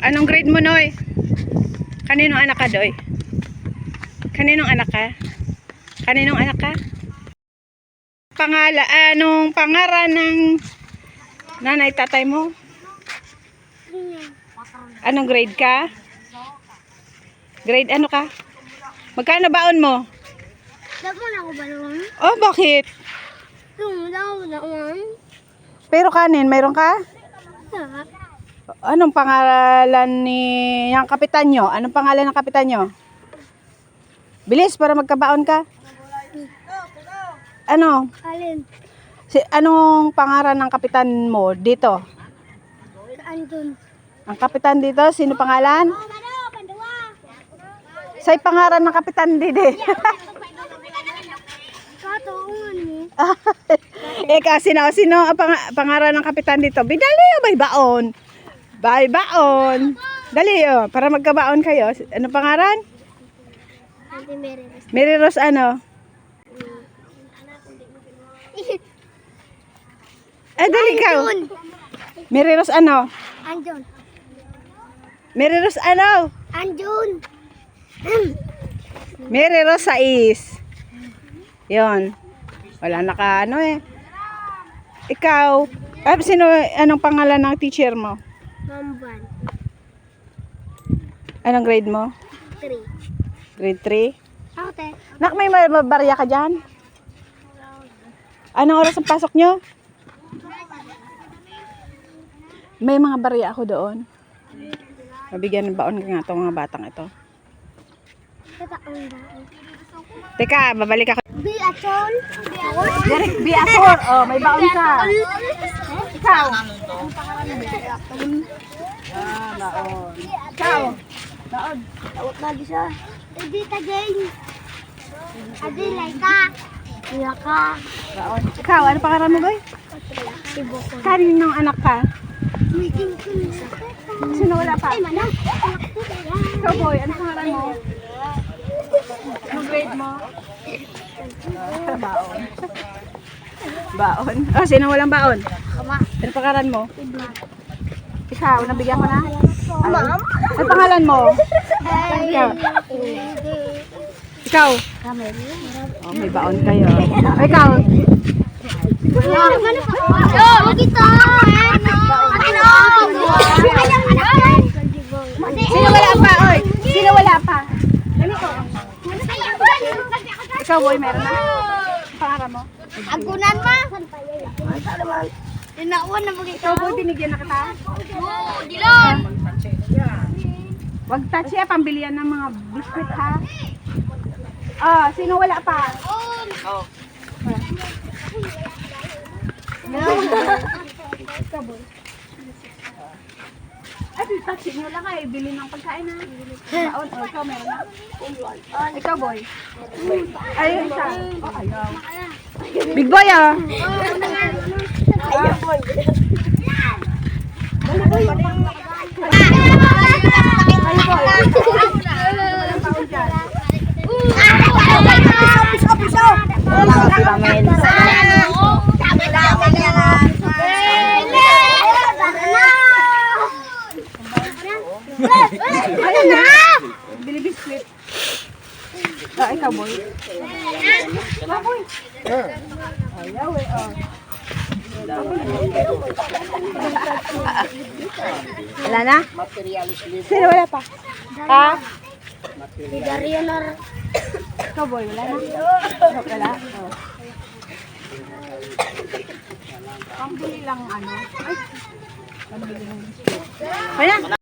Anong grade mo, Noy? Kaninong anak ka, Doy? Kaninong anak ka? Kaninong anak ka? Anong pangalan ng nanay tatay mo? Anong grade ka? Grade ano ka? Magkano baon mo? Dapat na ako ba naman? Oh, bakit? Dapat na naman. Pero kanin, mayroon ka? Anong pangalan ni yung kapitan nyo? Anong pangalan ng kapitan nyo? Bilis para magkabaon ka. Ano? Alin? Anong pangalan ng kapitan mo dito? Andun. Ang kapitan dito, sino pangalan? Say pangalan ng kapitan dito. Katuungan mo. Eka, sino ang pangalan ng kapitan dito? Bidali o bay baon? Bay baon. Dali o, para magkabaon kayo. Ano pangalan? Auntie Mary. Mary Rose ano? Dali ikaw. Mary Rose ano? Andun. Mary Rose ano? Andun. Mary Rose is. Yon. Wala na ka ano eh. Ikaw. Anong pangalan ng teacher mo? Mamban. Anong grade mo? 3. Grade 3? Ako te. Nak, may barya ka dyan? Anong oras ang pasok nyo? May mga barya ako doon. Mabigyan ng baon ka nga itong mga batang ito. Kataon ba? Teka, babalik ako. Biatol. Derek Biasor. Oh, may baon ka. Ikaw. Baon. Ikaw. Baon. Tawag lagi siya. Hindi tagay. Adi Laika. Laika. Baon. Ikaw, ano pangalan mo, boy? Ibukon. Kaninong anak ka? Meeting ko na. Sino wala pa? Ay, manang. Ikaw, boy, ano pangalan mo? Anong grade mo? Baon. Baon. Oh, sino walang baon? Kama. Ano pangalan mo? Ibla. Ikaw, nabigyan ko na? Ma'am. Ano pangalan mo? Ikaw. Ikaw. Oh, may baon kayo. Oh, ikaw. Kita. Sino wala pa? Oy, sino wala pa? Ikaw, boy, meron na? Pangalan mo? Agunan ma. Inawan na mo Ikaw, boy, binigyan na kita? Oo, dilon. Wag touch ya, pambilihan ng mga biscuit, ha? Oh, sino wala pa? Oh. Ikaw, boy. Ay, touch nyo lang ay, bili ng pagkain, ha? Baon, oh, ikaw, meron na? Ikaw, boy. Ayun siya. Oh, ayaw. Big boy, ah. Ayaw boy. Dali, boy. Ayun na. Bili biscuit. Ah, ikaw, boy. Ikaw, boy. Ayaw, eh, oh. Wala na? Sino wala pa? Ha? Darionar. Ikaw, boy, wala na? Wala? Oh. Pambili lang ano. Ay. Pambili ng biscuit. Kaya?